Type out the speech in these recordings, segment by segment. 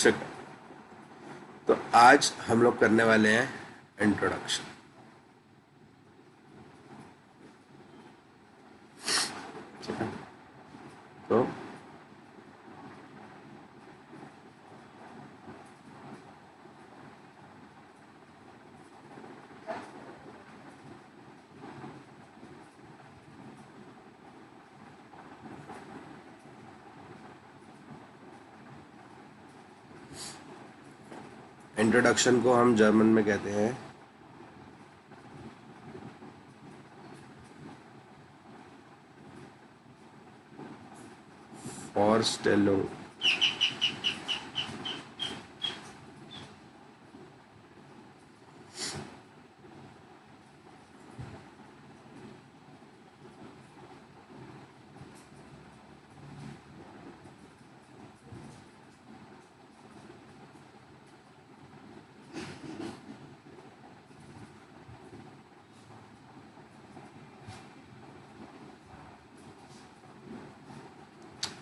ठीक है, तो आज हम लोग करने वाले हैं इंट्रोडक्शन। ठीक है, तो इंट्रोडक्शन को हम जर्मन में कहते हैं फॉरस्टेलिंग।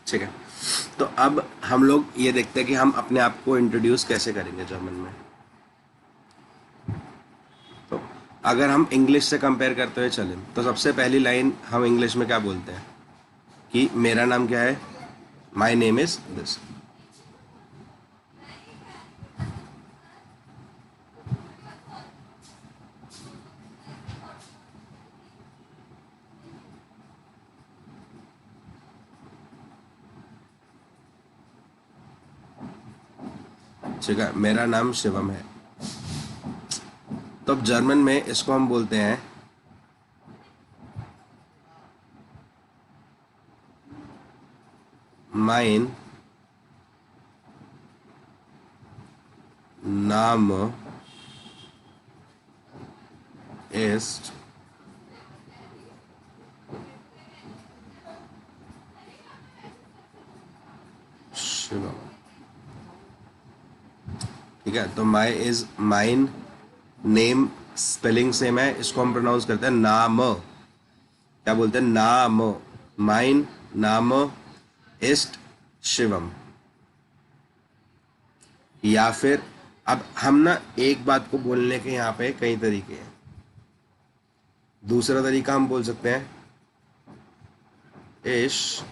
ठीक है, तो अब हम लोग ये देखते हैं कि हम अपने आप को इंट्रोड्यूस कैसे करेंगे जर्मन में। तो अगर हम इंग्लिश से कंपेयर करते हुए चलें तो सबसे पहली लाइन हम इंग्लिश में क्या बोलते हैं कि मेरा नाम क्या है, माई नेम इज दिस। ठीक है, मेरा नाम शिवम है। तो अब जर्मन में इसको हम बोलते हैं माइन नाम ist शिवम। ठीक है, तो माई इज माइन, नेम स्पेलिंग सेम है, इसको हम प्रोनाउंस करते हैं नाम। क्या बोलते हैं, नाम। माइन नाम इस्ट शिवम। या फिर अब हम ना एक बात को बोलने के यहाँ पे कई तरीके हैं। दूसरा तरीका हम बोल सकते हैं इश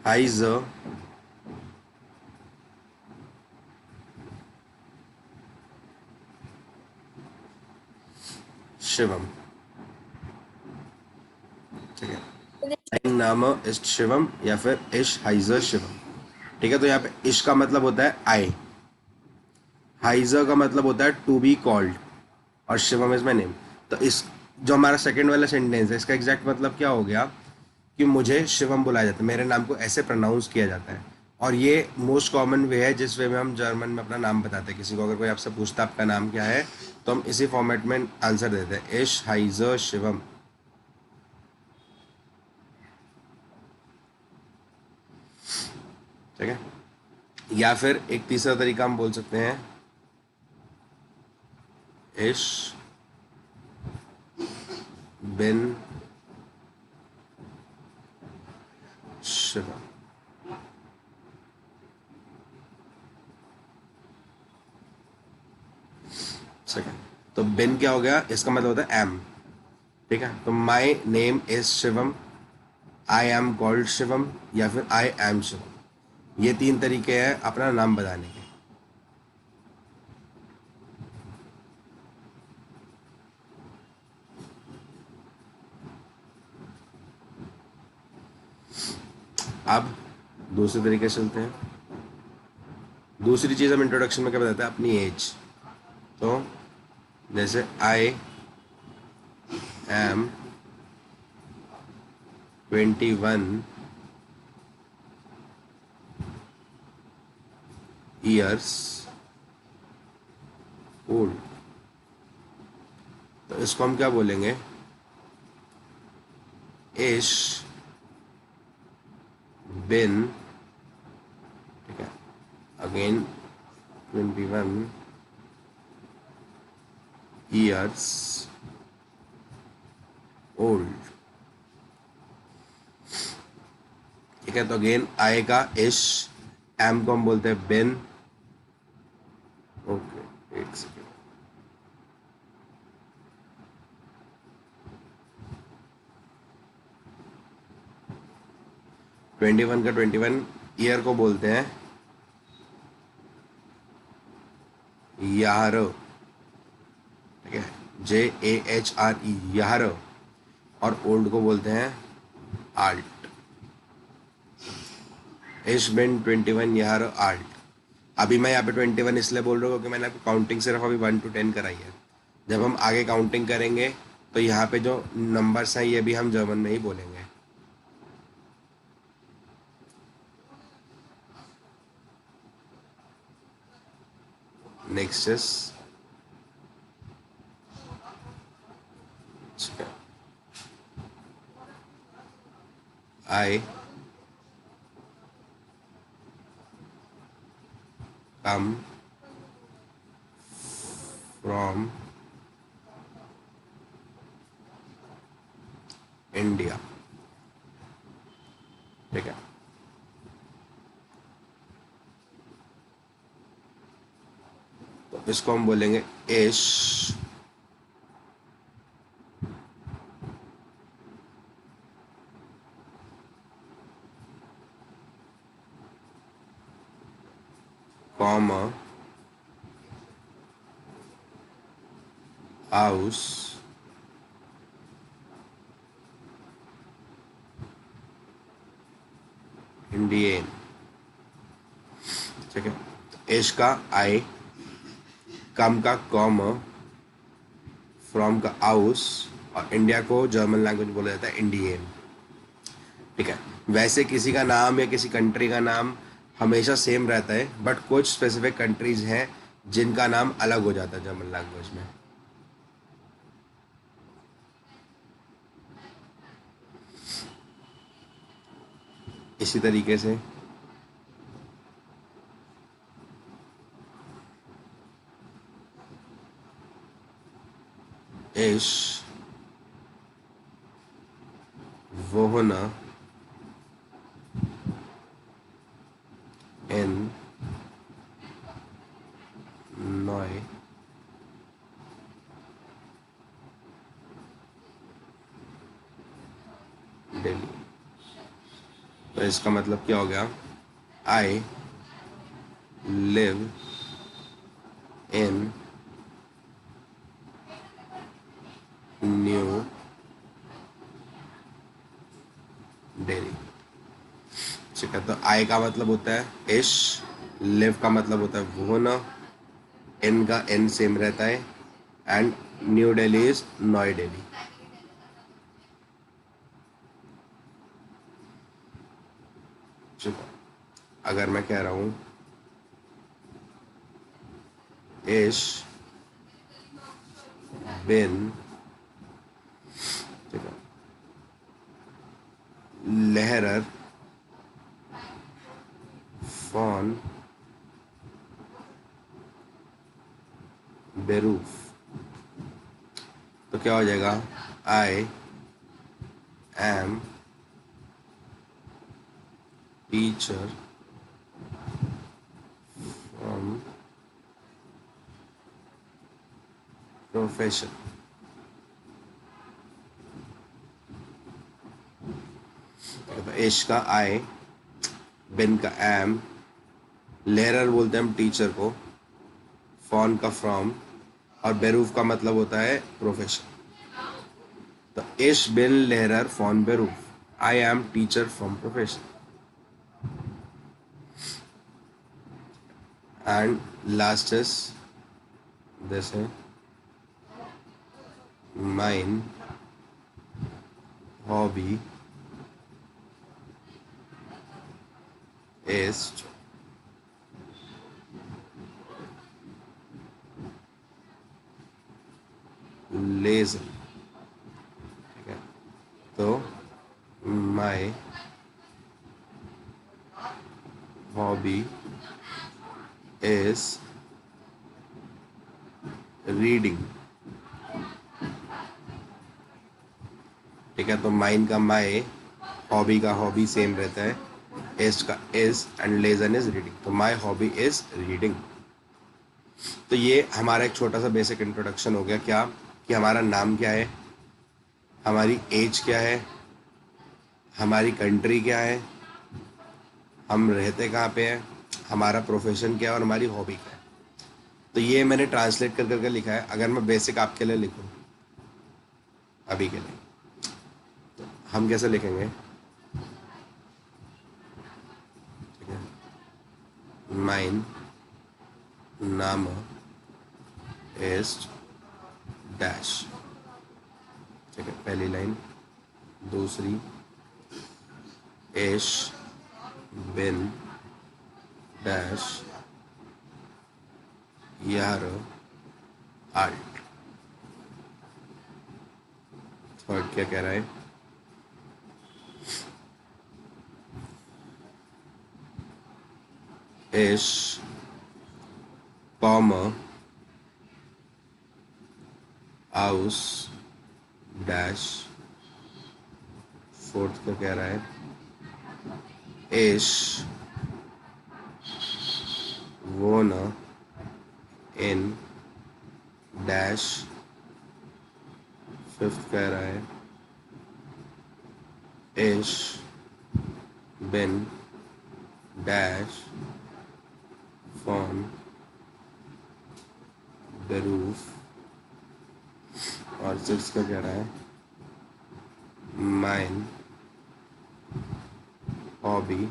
हाइज शिवम। ठीक है, माइन नाम इस्ट शिवम या फिर इश हाइजर शिवम। ठीक है, तो यहाँ पे इश का मतलब होता है आई, हाइजर का मतलब होता है टू बी कॉल्ड, और शिवम इज माई नेम। तो इस जो हमारा सेकंड वाला सेंटेंस है, इसका एग्जैक्ट मतलब क्या हो गया कि मुझे शिवम बुलाया जाता है, मेरे नाम को ऐसे प्रोनाउंस किया जाता है। और ये मोस्ट कॉमन वे है जिस वे में हम जर्मन में अपना नाम बताते हैं। किसी को अगर कोई आपसे पूछता है आपका नाम क्या है, तो हम इसी फॉर्मेट में आंसर देते हैं, इश हाइजर शिवम। ठीक है, या फिर एक तीसरा तरीका हम बोल सकते हैं इश बिन शिवम। ठीक है, तो बिन क्या हो गया, इसका मतलब होता है एम। ठीक है, तो my name is Shivam, I am called Shivam, या फिर आई एम शिवम। ये तीन तरीके हैं अपना नाम बताने के। अब दूसरे तरीके से चलते हैं। दूसरी चीज़ हम इंट्रोडक्शन में क्या बताते हैं, अपनी एज। तो जैसे आई एम 21 ईयर्स ओल्ड। तो इसको हम क्या बोलेंगे, इश बिन, ठीक है, अगेन 21 ईयर्स ओल्ड, ठीक है। तो अगेन आएगा इश, एम को हम बोलते हैं बिन, ओके एक सेकेंड, 21 का 21 ईयर को बोलते हैं यारो, ठीक है, JAHRE यारो, और ओल्ड को बोलते हैं आल्ट। इश बिन 21 यारो आल्ट। अभी मैं यहाँ पे 21 इसलिए बोल रहा हूँ क्योंकि मैंने आपको काउंटिंग सिर्फ अभी 1 to 10 कराई है। जब हम आगे काउंटिंग करेंगे तो यहाँ पे जो नंबर्स हैं ये भी हम जर्मन में ही बोलेंगे। Next is I come from India, ठीक है। तो इसको हम बोलेंगे इश कॉमा हाउस इंडियन, ठीक है। इश का आई, कम का कॉम, फ्रॉम का आउस, और इंडिया को जर्मन लैंग्वेज बोला जाता है इंडियन, ठीक है। वैसे किसी का नाम या किसी कंट्री का नाम हमेशा सेम रहता है, बट कुछ स्पेसिफिक कंट्रीज हैं जिनका नाम अलग हो जाता है जर्मन लैंग्वेज में। इसी तरीके से इश वोहना इन नॉय दिल्ली। तो इसका मतलब क्या हो गया? I live in new Delhi, ठीक है। तो आई का मतलब होता है इश, लिव का मतलब होता है वोहना, इन का एन सेम रहता है, एंड न्यू दिल्ली इज नॉय दिल्ली। अगर मैं कह रहा हूं इश बिन, ठीक है, लहरर फॉन बेरूफ, तो क्या हो जाएगा? आई एम टीचर फ्रॉम प्रोफेशन, इश का आई, बिन का एम, लेरर बोलते हैं हम टीचर को, फॉन का फ्रॉम, और बेरूफ का मतलब होता है प्रोफेशन। तो इश बिन लेरर फॉन बेरूफ, I am teacher from profession, and last is this है माइन हॉबी इज लेजर, ठीक है। तो माई हॉबी इज रीडिंग। ठीक है, तो माइन का माई, हॉबी का हॉबी सेम रहता है, इज का is and leisure is reading. तो माई हॉबी इज रीडिंग। तो ये हमारा एक छोटा सा बेसिक इंट्रोडक्शन हो गया, क्या कि हमारा नाम क्या है, हमारी एज क्या है, हमारी कंट्री क्या है, हम रहते कहाँ पे हैं, हमारा प्रोफेशन क्या है और हमारी हॉबी क्या है। तो ये मैंने ट्रांसलेट कर करके लिखा है। अगर मैं बेसिक आपके लिए लिखूँ अभी के लिए, हम कैसे लिखेंगे? माइन नाम इज डैश। ठीक है, पहली लाइन। दूसरी, इश बिन डैश यार आर्ट। थर्ड क्या कह रहा है? इश कॉमा हाउस डैश। फोर्थ क्या कह रहा है? इश वोन इन डैश। फिफ्थ कह रहा है इश बिन डैश फॉन द रूफ। और सिक्स का कह रहा है माइन हॉबी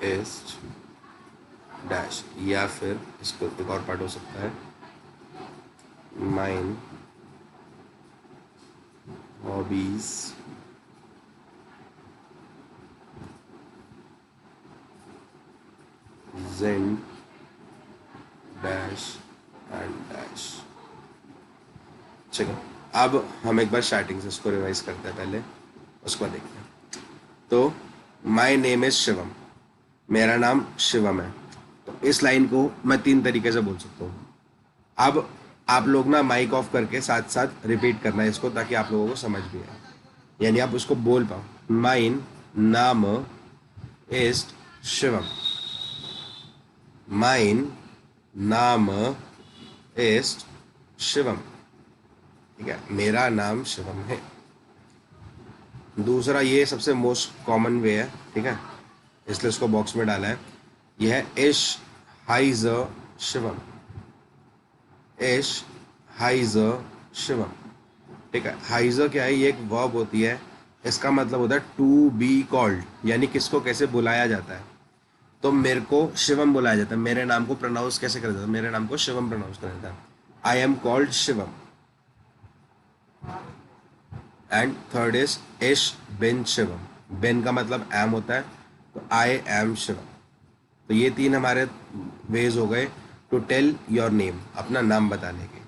इज डैश। या फिर इसको एक और पार्ट हो सकता है, mine hobbies gen dash and dash. ठीक है, अब हम एक बार स्टार्टिंग से इसको रिवाइज करते हैं, पहले उसको देखते हैं। तो माई नेम इज शिवम, मेरा नाम शिवम है। तो इस लाइन को मैं 3 तरीके से बोल सकता हूँ। अब आप लोग ना माइक ऑफ करके साथ साथ रिपीट करना है इसको, ताकि आप लोगों को समझ भी आए, यानी आप उसको बोल पाओ। माइन नाम इज शिवम, माइन नाम इज शिवम। ठीक है, मेरा नाम शिवम है। दूसरा, ये सबसे मोस्ट कॉमन वे है, ठीक है, इसलिए उसको बॉक्स में डाला है। यह है इश हाइज शिवम, इश हाइज शिवम। ठीक है, हाइजर क्या है? ये एक वर्ब होती है, इसका मतलब होता है टू बी कॉल्ड, यानी किसको कैसे बुलाया जाता है। तो मेरे को शिवम बुलाया जाता है, मेरे नाम को प्रोनाउंस कैसे करा जाता है? मेरे नाम को शिवम प्रोनाउंस करा जाता है, I am called Shivam. And third is इश बिन शिवम, बिन का मतलब एम होता है, तो आई एम शिवम। तो ये 3 हमारे वेज हो गए टू टेल योर नेम, अपना नाम बताने के।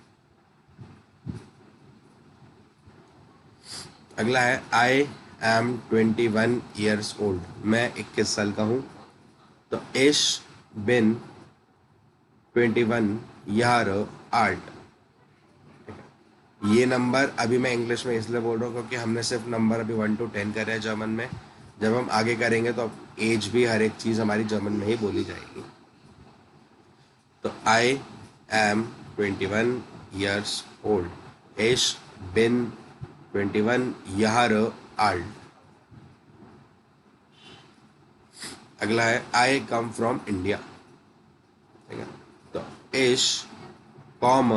अगला है आई एम 21 ईयर्स ओल्ड, मैं 21 साल का हूँ। तो इश बिन 21 यार आर्ट। ये नंबर अभी मैं इंग्लिश में इसलिए बोल रहा हूँ क्योंकि हमने सिर्फ नंबर अभी 1 to 10 करे हैं जर्मन में। जब हम आगे करेंगे तो एज भी, हर एक चीज़ हमारी जर्मन में ही बोली जाएगी। तो आई एम 21 ईयर्स ओल्ड, इश बिन 21 यार आल्ट। अगला है आई कम फ्रॉम इंडिया। ठीक है, तो इश कॉम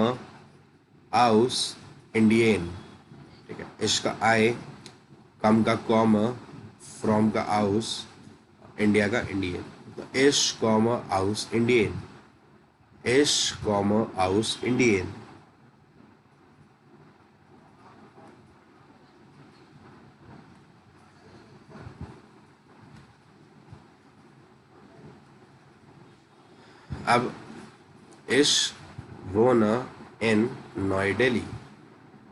हाउस इंडियन। ठीक है, इश का आई, कम का कॉम, फ्रॉम का हाउस, इंडिया का इंडियन। तो इश कॉम हाउस इंडियन, इश कॉम हाउस इंडियन। अब इश वोन इन नई दिल्ली,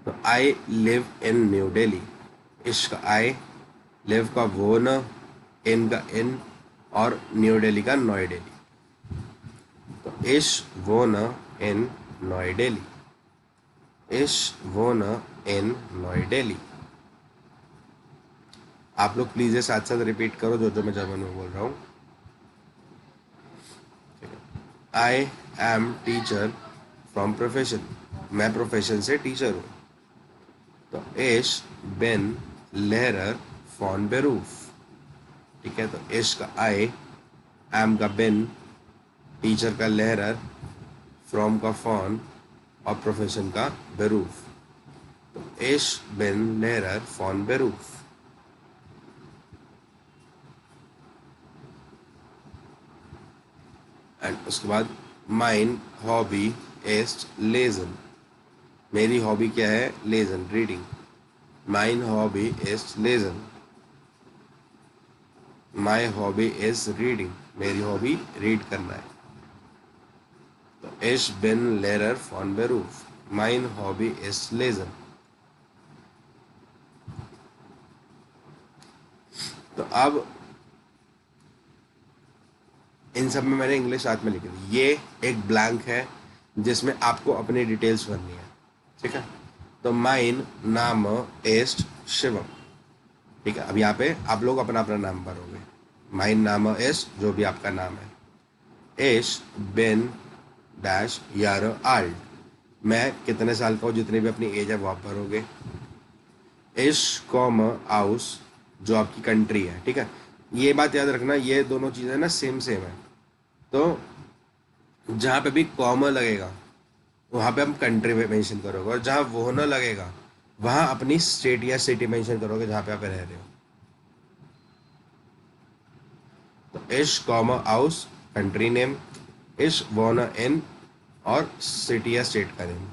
तो I live in new Delhi. इश का आई, लिव का वोन, इन का इन, और न्यू दिल्ली का नई दिल्ली। तो इश वोन इन नई दिल्ली, इश वोन इन नई दिल्ली। आप लोग प्लीज ये साथ साथ रिपीट करो जो जो मैं जर्मन में बोल रहा हूँ। आई एम टीचर फ्रॉम प्रोफेशन, मैं प्रोफेशन से टीचर हूँ। तो इश बिन लेहरर फॉन बेरूफ, ठीक है। तो इश का आई, एम का बिन, टीचर का लेहरर, फ्रॉम का फॉन, और प्रोफेशन का बेरूफ। तो इश बिन लेहरर फॉन बेरूफ। एंड उसके बाद माइन हॉबी इज लेजन, मेरी हॉबी क्या है? लेजन, रीडिंग। माइन हॉबी इज लेजन, माई हॉबी इज रीडिंग, मेरी हॉबी रीड करना है। तो इश बिन लेरर फॉन बेरूफ, माइन हॉबी इज लेजन। तो अब इन सब में मैंने इंग्लिश साथ में लिखी थी। ये एक ब्लैंक है जिसमें आपको अपनी डिटेल्स भरनी है, ठीक है। तो माइन नाम इज शिवम, ठीक है। अब यहाँ पे आप लोग अपना अपना नाम भरोगे। माइन नाम इज, जो भी आपका नाम है। इश बिन डैश यार आल्ट, मैं कितने साल का हूँ, जितनी भी अपनी एज है वो आप भरोगे। इश कॉम आउस, जो आपकी कंट्री है, ठीक है। ये बात याद रखना, ये दोनों चीज़ें ना सेम सेम है। तो जहाँ पे भी कॉमा लगेगा वहाँ पे हम कंट्री में मेंशन करोगे, और जहाँ वो ना लगेगा वहाँ अपनी स्टेट या सिटी मेंशन करोगे जहाँ पे आप रह रहे हो। तो इश कॉमा हाउस कंट्री नेम, इश वॉन इन, और सिटी या स्टेट का नेम,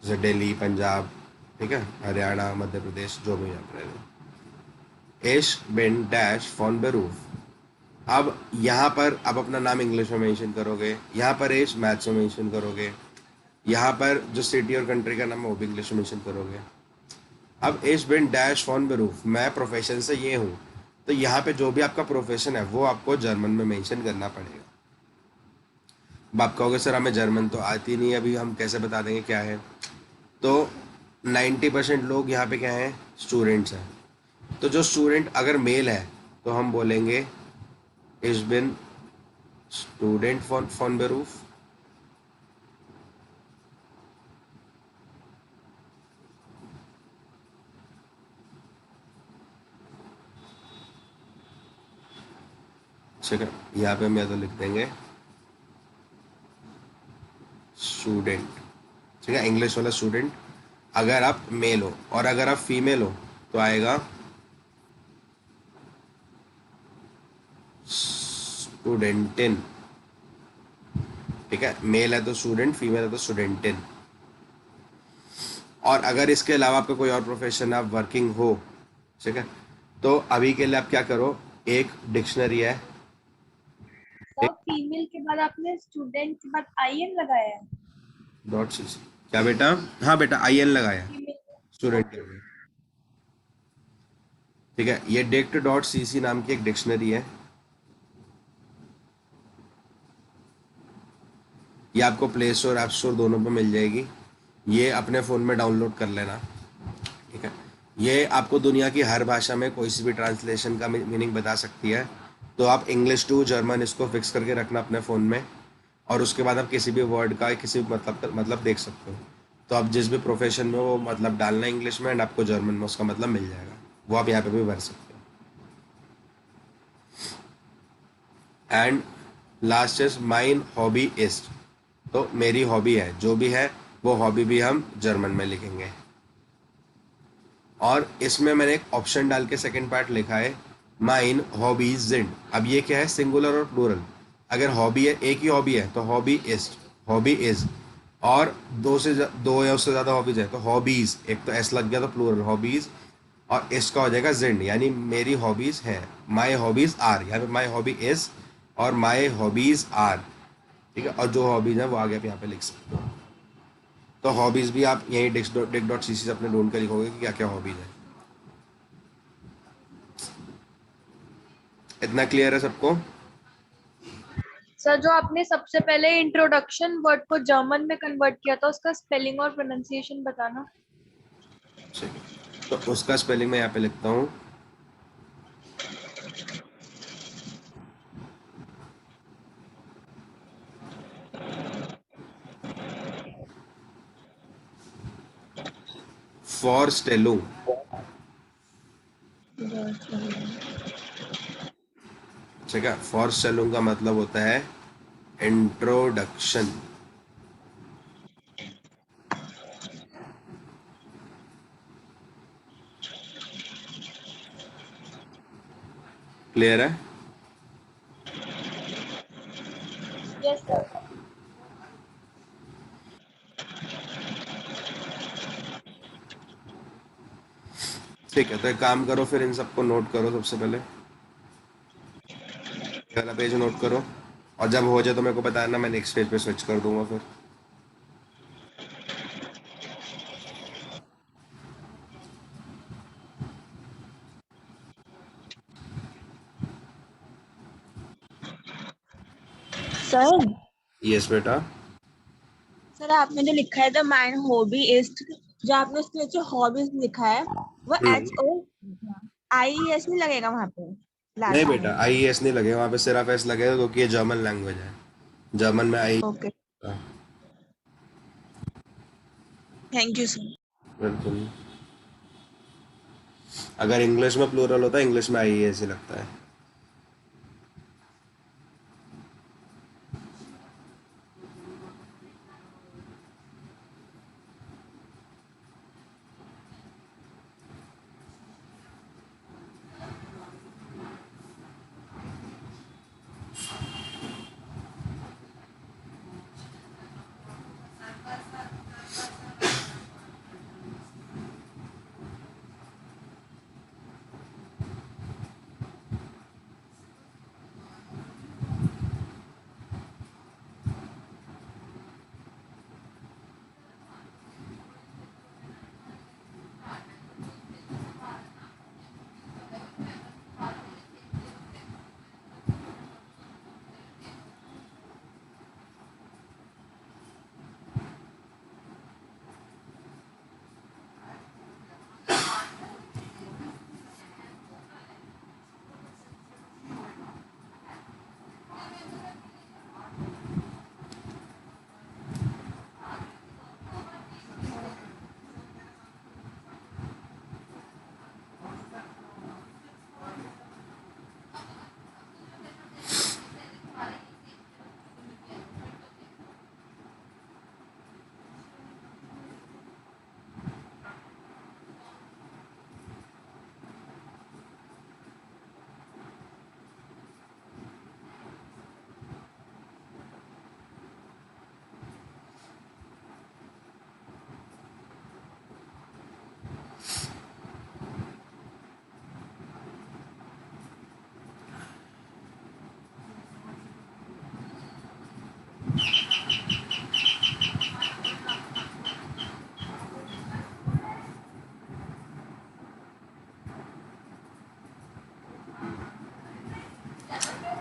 जैसे दिल्ली, पंजाब, ठीक है, हरियाणा, मध्य प्रदेश, जो भी आप रह रहे हो। इश बिन डैश फॉन बेरूफ, अब यहाँ पर आप अपना नाम इंग्लिश में मेंशन करोगे, यहाँ पर इश मैथ्स में मेंशन करोगे, यहाँ पर जो सिटी और कंट्री का नाम है वो भी इंग्लिश में मेंशन करोगे। अब इश बिन डैश फॉन बेरूफ, मैं प्रोफेशन से ये हूँ, तो यहाँ पे जो भी आपका प्रोफेशन है वो आपको जर्मन में मेंशन करना पड़ेगा। अब आप कहोगे सर हमें जर्मन तो आती नहीं है, अभी हम कैसे बता देंगे क्या है? तो 90% लोग यहाँ पे क्या हैं? स्टूडेंट्स हैं। तो जो स्टूडेंट अगर मेल है तो हम बोलेंगे इश बिन स्टूडेंट फॉन बेरूफ। ठीक है, यहाँ पे हम या तो लिख देंगे स्टूडेंट, ठीक है, इंग्लिश वाला स्टूडेंट अगर आप मेल हो, और अगर आप फीमेल हो तो आएगा स्टूडेंटिन, ठीक है। मेल है तो स्टूडेंट, फीमेल है तो स्टूडेंटिन। और अगर इसके अलावा आपका कोई और प्रोफेशन आप वर्किंग हो, ठीक है, तो अभी के लिए आप क्या करो, एक डिक्शनरी है, सर फीमेल के बाद आपने स्टूडेंट के बाद आईएन लगाया है। डॉट सी, क्या बेटा? हाँ बेटा, आई एन लगाया, फीमेल, स्टूडेंट के लिए, ठीक है। ये डिक्ट डॉट सी सी नाम की एक डिक्शनरी है, ये आपको प्ले स्टोर, ऐप स्टोर दोनों पे मिल जाएगी। ये अपने फ़ोन में डाउनलोड कर लेना, ठीक है। ये आपको दुनिया की हर भाषा में कोई सी भी ट्रांसलेशन का मीनिंग बता सकती है। तो आप इंग्लिश टू जर्मन इसको फिक्स करके रखना अपने फ़ोन में, और उसके बाद आप किसी भी वर्ड का किसी भी मतलब देख सकते हो। तो आप जिस भी प्रोफेशन में वो मतलब डालना इंग्लिश में, एंड आपको जर्मन में उसका मतलब मिल जाएगा, वो आप यहाँ पे भी भर सकते हो। And last is mine hobby is, तो मेरी हॉबी है, जो भी है वो हॉबी भी हम जर्मन में लिखेंगे। और इसमें मैंने एक ऑप्शन डाल के सेकेंड पार्ट लिखा है माइन हॉबीज जिंड। अब ये क्या है, सिंगुलर और प्लूरल। अगर हॉबी है, एक ही हॉबी है तो हॉबी इज, हॉबी इज। और दो या उससे ज़्यादा हॉबीज है तो हॉबीज, एक तो एस लग गया तो प्लूरल हॉबीज, और इसका हो जाएगा जिंड, यानी मेरी हॉबीज है। माई हॉबीज आर, यहाँ पे माई हॉबी इज और माई हॉबीज आर, ठीक है, और जो हॉबीज है वो आगे आप यहाँ पे लिख सकते हो। तो हॉबीज भी आप यही dict.cc से अपने ढूंढ के लिखोगे कि क्या क्या हॉबीज है। इतना क्लियर है सबको? सर जो आपने सबसे पहले इंट्रोडक्शन वर्ड को जर्मन में कन्वर्ट किया था उसका स्पेलिंग और प्रोनाउंसिएशन बताना। ठीक है, तो उसका स्पेलिंग मैं यहाँ पे लिखता हूँ। फॉर स्टेलो। ठीक है, फॉर स्टेलो का मतलब होता है इंट्रोडक्शन। क्लियर है? Yes sir. ठीक है, तो एक काम करो फिर, इन सबको नोट करो सबसे पहले। ये वाला पेज नोट करो, और जब हो जाए तो मेरे को बताना, मैं नेक्स्ट पेज पे स्विच कर दूंगा फिर। सर यस बेटा। सर आपने जो लिखा है द माइन हॉबी इज, जो आपने उसके नीचे हॉबीज लिखा है वो H hmm. O I S नहीं लगेगा वहां पे नहीं लास्ट बेटा, में? आई एस नहीं लगेगा वहाँ पे, सिर्फ एस लगेगा, क्योंकि ये जर्मन लैंग्वेज है। जर्मन में आई। Okay, thank you sir. बिल्कुल। अगर इंग्लिश में प्लूरल होता है, इंग्लिश में आई एस ही लगता है।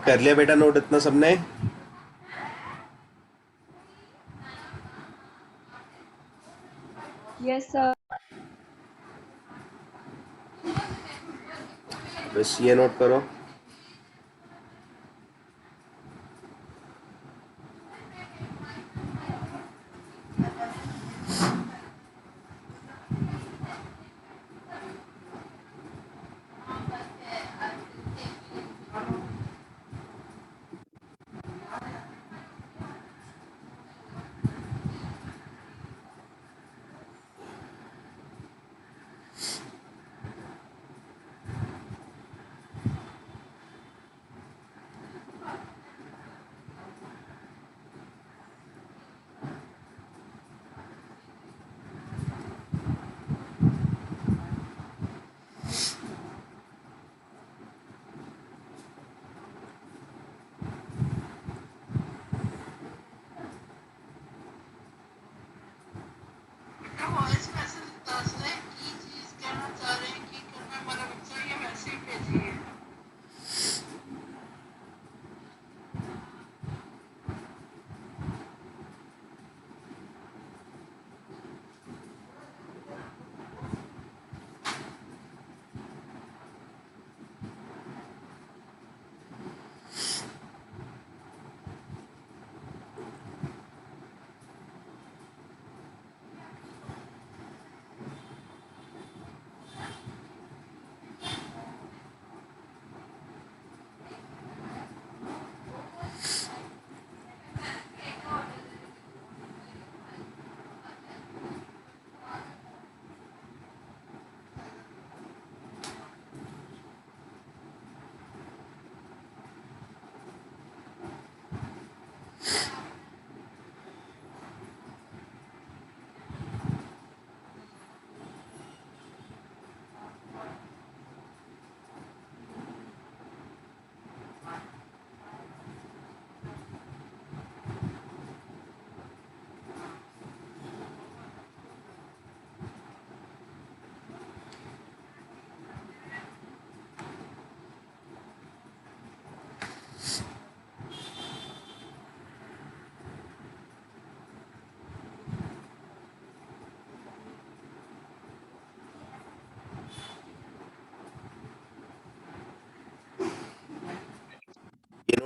कर लिया बेटा नोट इतना सबने? Yes sir. बस ये नोट करो।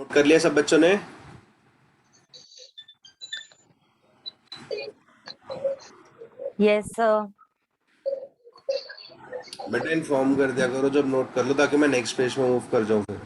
नोट कर लिया सब बच्चों ने? Yes, sir. बेटा इन्फॉर्म कर दिया करो जब नोट कर लो, ताकि मैं नेक्स्ट पेज में मूव कर जाऊं फिर।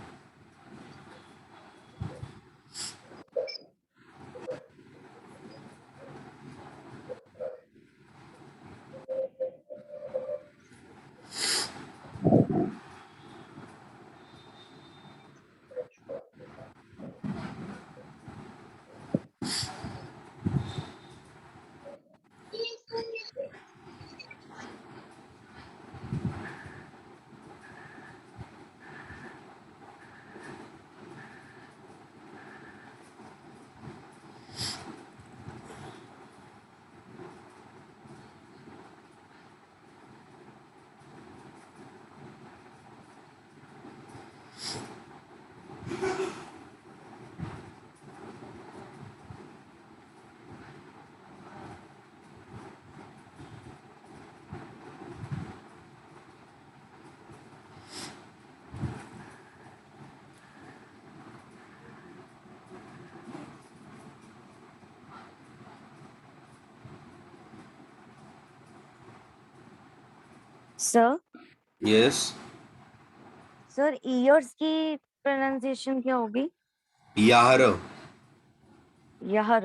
Sir, yes. sir, ears की pronunciation क्या होगी? यार। Yahar.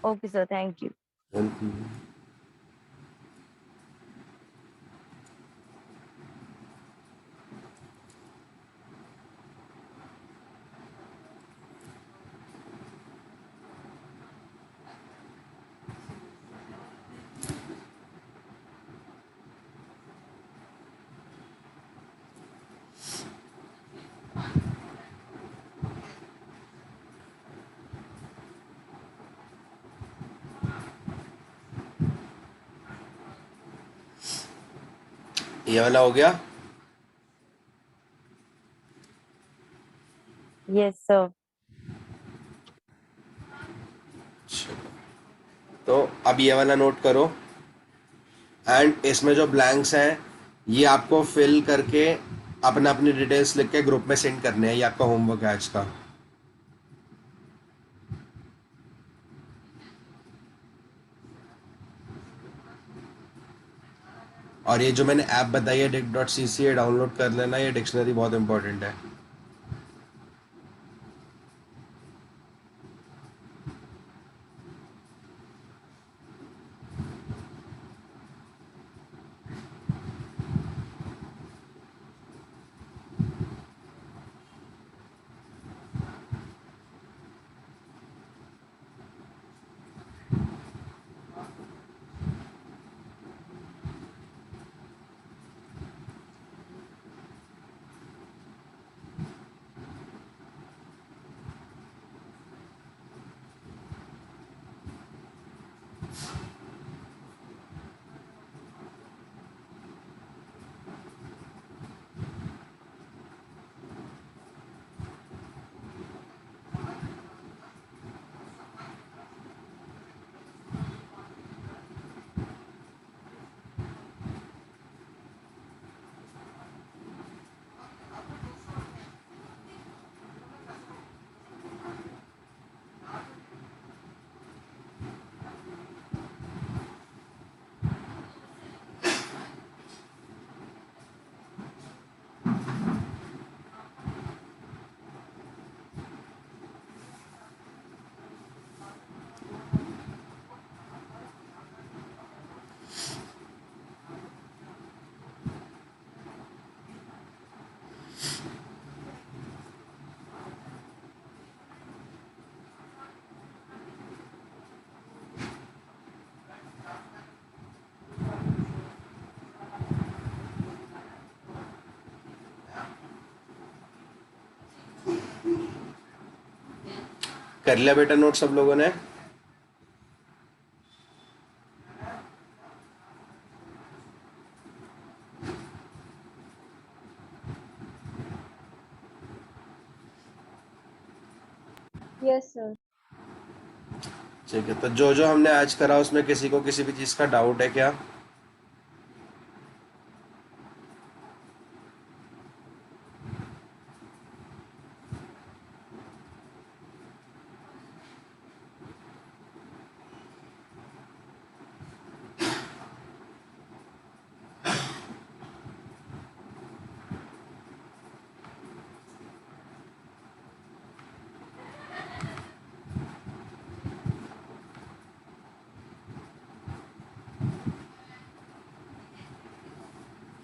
Okay, sir. Thank you. ये वाला हो गया? Yes, sir. तो अब ये वाला नोट करो, एंड इसमें जो ब्लैंक्स हैं ये आपको फिल करके अपना अपनी डिटेल्स लिख के ग्रुप में सेंड करने हैं। ये आपका होमवर्क है आज का। और ये जो मैंने ऐप बताई है dict.cc, ये डाउनलोड कर लेना, ये डिक्शनरी बहुत इंपॉर्टेंट है। कर लिया बेटा नोट सब लोगों ने? Yes, sir. ठीक है, तो जो जो हमने आज करा उसमें किसी को किसी भी चीज़ का डाउट है क्या?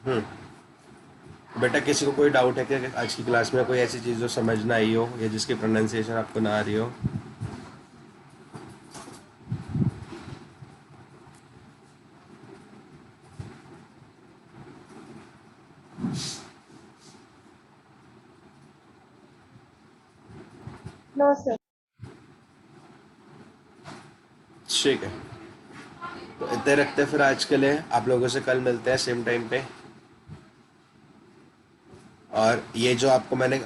बेटा किसी को कोई डाउट है कि आज की क्लास में कोई ऐसी चीज़ जो समझ ना आई हो या जिसकी प्रोनाउंसिएशन आपको ना आ रही हो? No sir. ठीक है, तो इतने रखते हैं फिर आज के लिए। आप लोगों से कल मिलते हैं सेम टाइम पे। और ये जो आपको मैंने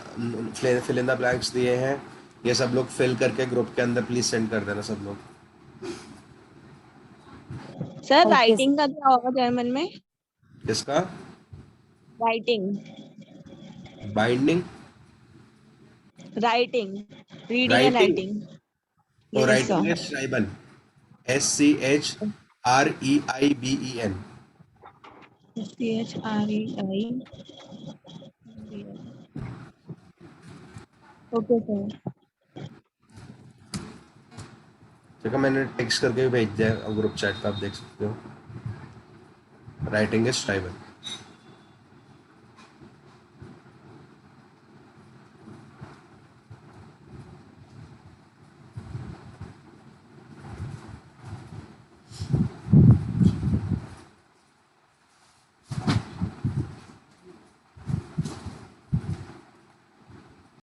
फिल इन द ब्लैंक्स दिए हैं, ये सब लोग फिल करके ग्रुप के अंदर प्लीज सेंड कर देना सब लोग। सर ओके राइटिंग का क्या होगा जर्मन में? किसका? Writing. Binding? Writing, reading and writing? Writing. और यस राइटिंग है सर। श्राइबन, SCHREIBEN। CHREI। Okay sir. ठीक है, मैंने टेक्स्ट करके भी भेज दिया ग्रुप चैट पे, आप देख सकते हो। Writing is श्राइबन।